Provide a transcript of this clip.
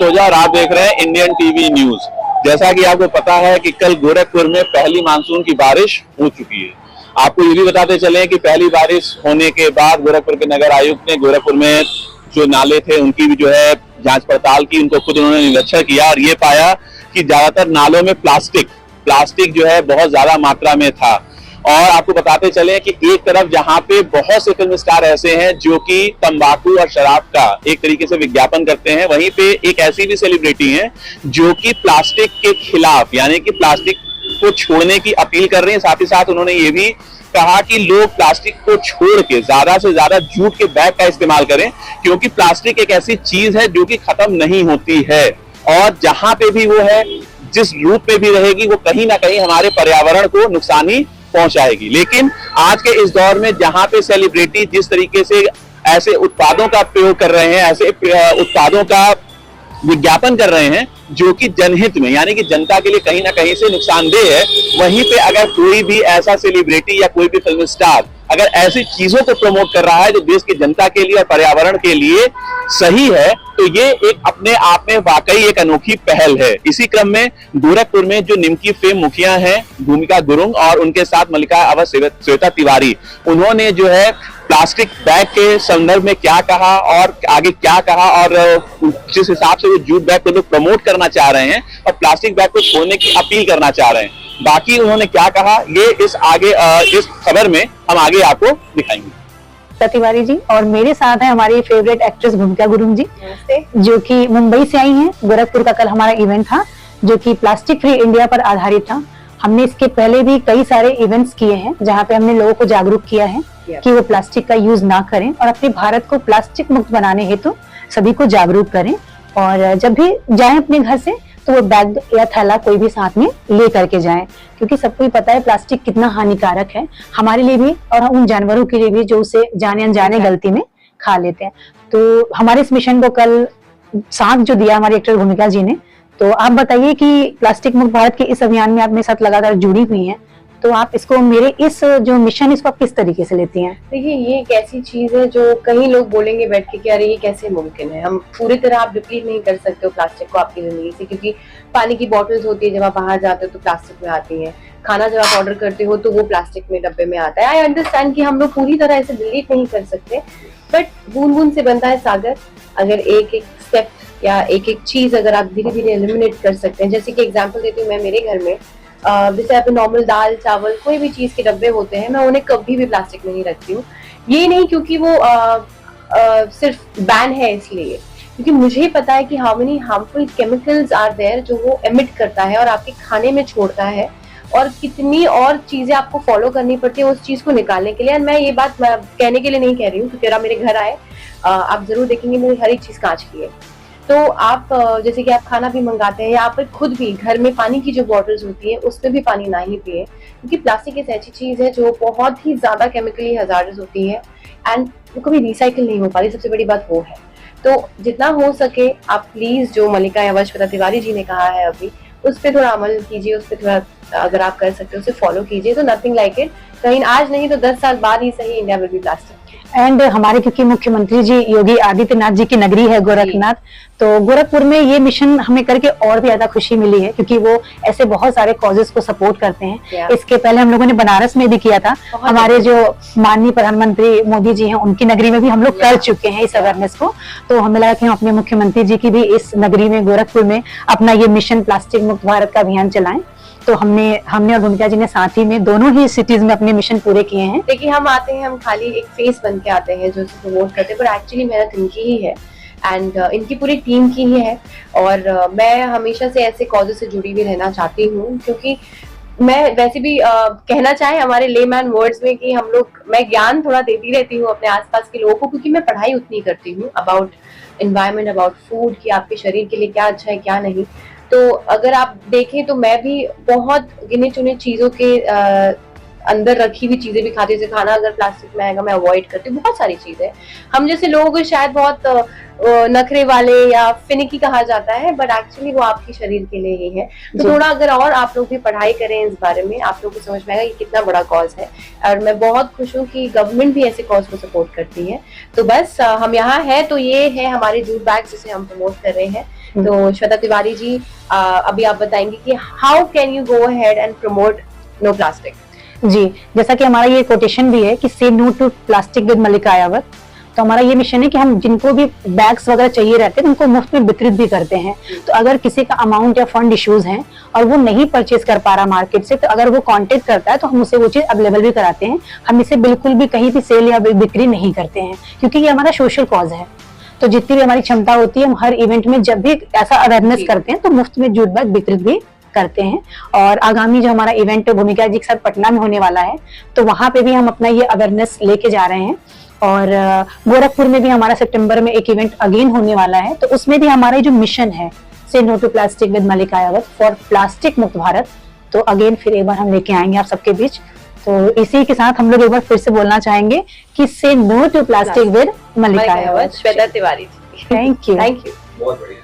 ओझा और आप देख रहे हैं इंडियन टीवी न्यूज। जैसा कि आपको पता है कि कल गोरखपुर में पहली मानसून की बारिश हो चुकी है। आपको ये भी बताते चले कि पहली बारिश होने के बाद गोरखपुर के नगर आयुक्त ने गोरखपुर में जो नाले थे उनकी भी जो है जांच पड़ताल की, उनको खुद उन्होंने निरीक्षण किया और ये पाया कि ज्यादातर नालों में प्लास्टिक जो है बहुत ज्यादा मात्रा में था। और आपको बताते चले कि एक तरफ जहां पे बहुत से फिल्म स्टार ऐसे हैं जो कि तंबाकू और शराब का एक तरीके से विज्ञापन करते हैं, वहीं पे एक ऐसी भी सेलिब्रिटी हैं जो कि प्लास्टिक के खिलाफ यानी कि प्लास्टिक को छोड़ने की अपील कर रही हैं। साथ ही साथ उन्होंने ये भी कहा कि लोग प्लास्टिक को छोड़ के ज्यादा से ज्यादा जूट के बैग का इस्तेमाल करें, क्योंकि प्लास्टिक एक ऐसी चीज है जो कि खत्म नहीं होती है और जहां पे भी वो है, जिस रूप में भी रहेगी, वो कहीं ना कहीं हमारे पर्यावरण को नुकसानी पहुंचाएगी। लेकिन आज के इस दौर में जहां पे सेलिब्रिटी जिस तरीके से ऐसे उत्पादों का प्रयोग कर रहे हैं, ऐसे उत्पादों का विज्ञापन कर रहे हैं जो कि जनहित में यानी कि जनता के लिए कहीं ना कहीं से नुकसानदेह है, वहीं पे अगर कोई भी ऐसा सेलिब्रिटी या कोई भी फिल्म स्टार अगर ऐसी चीजों को प्रमोट कर रहा है जो देश की जनता के लिए और पर्यावरण के लिए सही है, तो ये एक अपने आप में वाकई एक अनोखी पहल है। इसी क्रम में गोरखपुर में जो निमकी फेम मुखिया हैं भूमिका गुरुंग और उनके साथ मल्लिका अवस्थी श्वेता तिवारी, उन्होंने जो है प्लास्टिक बैग के संदर्भ में क्या कहा और आगे क्या कहा और जिस हिसाब से वो जूट बैग को लोग प्रमोट करना चाह रहे हैं और प्लास्टिक बैग को छोड़ने की अपील करना चाह रहे हैं, बाकी उन्होंने क्या कहा ये इस खबर में हम आगे आपको दिखाएंगे। तिवारी जी और मेरे साथ है हमारी फेवरेट एक्ट्रेस भूमिका गुरुंग जी, जो कि मुंबई से आई हैं। गोरखपुर का कल हमारा इवेंट था जो कि प्लास्टिक फ्री इंडिया पर आधारित था। हमने इसके पहले भी कई सारे इवेंट्स किए हैं जहाँ पे हमने लोगों को जागरूक किया है कि वो प्लास्टिक का यूज ना करें और अपने भारत को प्लास्टिक मुक्त बनाने हेतु सभी को जागरूक करें। और जब भी जाएं अपने घर से तो वो बैग या थैला कोई भी साथ में ले करके जाएं, क्योंकि सबको ही पता है प्लास्टिक कितना हानिकारक है हमारे लिए भी और उन जानवरों के लिए भी जो उसे जाने अनजाने गलती में खा लेते हैं। तो हमारे इस मिशन को कल साथ जो दिया हमारी एक्टर भूमिका जी ने, तो आप बताइए कि प्लास्टिक मुक्त भारत के इस अभियान में आप मेरे साथ लगातार जुड़ी हुई हैं, तो आप इसको मेरे इस जो मिशन इसको आप किस तरीके से लेती हैं? देखिए, ये एक ऐसी चीज है जो कई लोग बोलेंगे बैठ के कि अरे ये कैसे मुमकिन है। हम पूरी तरह आप रिप्लीट नहीं कर सकते हो प्लास्टिक को आपकी जिंदगी से, क्योंकि पानी की बॉटल्स होती है जब आप बाहर जाते हो तो प्लास्टिक में आती है, खाना जब आप ऑर्डर करते हो तो वो प्लास्टिक में डब्बे में आता है। आई अंडरस्टैंड कि हम लोग पूरी तरह इसे डिलीट नहीं कर सकते, बट बूंद बूंद से बनता है सागर। अगर एक एक स्टेप या एक एक चीज अगर आप धीरे धीरे एलिमिनेट कर सकते हैं, जैसे कि एग्जांपल देती हूँ मैं मेरे घर में, जैसे आप नॉर्मल दाल चावल कोई भी चीज के डब्बे होते हैं, मैं उन्हें कभी भी प्लास्टिक में नहीं रखती हूँ। ये नहीं क्योंकि वो सिर्फ बैन है इसलिए, क्योंकि मुझे पता है कि how many harmful chemicals are there जो वो एमिट करता है और आपके खाने में छोड़ता है, और कितनी और चीजें आपको फॉलो करनी पड़ती है उस चीज को निकालने के लिए। और मैं ये बात कहने के लिए नहीं कह रही हूँ, क्योंकि अगर आप मेरे घर आए आप जरूर देखेंगे मेरी हर एक चीज कांच की है। तो आप जैसे कि आप खाना भी मंगाते हैं या आप खुद भी घर में पानी की जो बॉटल्स होती है उसमें भी पानी ना ही पिए, क्योंकि प्लास्टिक एक ऐसी चीज है जो बहुत ही ज्यादा केमिकली हजार्डस होती है एंड वो कभी रिसाइकिल नहीं हो पाती। सबसे बड़ी बात वो है। तो जितना हो सके आप प्लीज जो मल्लिका अवस्थी तिवारी जी ने कहा है अभी, उस पर थोड़ा अमल कीजिए, उस पर थोड़ा अगर आप कर सकते हो उसे फॉलो कीजिए। तो नथिंग लाइक इट, कहीं आज नहीं तो 10 साल बाद ही सही, India will be plastic. And हमारे क्योंकि मुख्यमंत्री जी योगी आदित्यनाथ जी की नगरी है गोरखनाथ, तो गोरखपुर में ये मिशन हमें करके और भी ज्यादा खुशी मिली है, क्योंकि वो ऐसे बहुत सारे कॉजेस को सपोर्ट करते हैं। इसके पहले हम लोगों ने बनारस में भी किया था, हमारे जो माननीय प्रधानमंत्री मोदी जी हैं उनकी नगरी में भी हम लोग कर चुके हैं इस अवेयरनेस को। तो हमें लगा कि हम अपने मुख्यमंत्री जी की भी इस नगरी में गोरखपुर में अपना ये मिशन प्लास्टिक मुक्त भारत का अभियान चलाएं। तो हमने और भूमिका जी ने साथ ही में दोनों ही सिटीज में अपने मिशन पूरे किए हैं। देखिए, हम आते हैं, हम खाली एक फेस बन के आते हैं जो प्रमोट करते हैं, पर एक्चुअली मेहनत इनकी ही है एंड इनकी पूरी टीम की ही है। और मैं हमेशा से ऐसे कॉजेज से जुड़ी हुई रहना चाहती हूँ, क्योंकि मैं वैसे भी कहना चाहे हमारे लेमैन वर्ड्स में कि मैं ज्ञान थोड़ा देती रहती हूँ अपने आसपास के लोगों को, क्योंकि मैं पढ़ाई उतनी करती हूँ अबाउट एनवायरनमेंट, अबाउट फूड, कि आपके शरीर के लिए क्या अच्छा है क्या नहीं। तो अगर आप देखें तो मैं भी बहुत गिने चुने चीजों के अंदर रखी हुई चीजें भी खाती हूँ, जैसे खाना अगर प्लास्टिक में आएगा मैं अवॉइड करती हूँ, बहुत सारी चीजें। हम जैसे लोग शायद बहुत नखरे वाले या फिनिकी कहा जाता है, बट एक्चुअली वो आपके शरीर के लिए ही है। तो थोड़ा अगर और आप लोग भी पढ़ाई करें इस बारे में, आप लोग को समझ में आएगा ये कितना बड़ा कॉज है। और मैं बहुत खुश हूँ कि गवर्नमेंट भी ऐसे कॉज को सपोर्ट करती है। तो बस हम यहाँ है तो ये है हमारे जूट बैग्स जिसे हम प्रमोट कर रहे हैं। तो श्वेता तिवारी जी अभी आप बताएंगे कि how can you go ahead and promote no plastic. जी, जैसा कि हमारा ये कोटेशन भी है कि say no to plastic with Mallika Yavat. तो हमारा ये मिशन है कि हम जिनको भी बैग्स वगैरह चाहिए रहते हैं उनको मुफ्त में वितरित भी करते हैं। तो अगर किसी का अमाउंट या फंड इश्यूज हैं और वो नहीं परचेज कर पा रहा मार्केट से, तो अगर वो कांटेक्ट करता है तो हम उसे वो चीज अवेलेबल भी कराते हैं। हम इसे बिल्कुल भी कहीं भी सेल या बिक्री नहीं करते हैं, क्योंकि ये हमारा सोशल कॉज है। तो जितनी भी हमारी क्षमता होती है, हम हर इवेंट में जब भी ऐसा अवेयरनेस करते हैं तो मुफ्त में जूट बैग वितरित भी करते हैं। और आगामी जो हमारा इवेंट भूमिका जी के साथ पटना में होने वाला है, तो वहां पे भी हम अपना ये अवेयरनेस लेके जा रहे हैं। और गोरखपुर में भी हमारा सितंबर में एक इवेंट अगेन होने वाला है, तो उसमें भी हमारा जो मिशन है से no to plastic with Mallika यावत फॉर प्लास्टिक मुक्त भारत, तो अगेन फिर एक बार हम लेके आएंगे आप सबके बीच। तो इसी के साथ हम लोग एक बार फिर से बोलना चाहेंगे कि say no to plastic with Mallika यावत। Shweta Tiwari ji, thank you. Thank you. बहुत बढ़िया।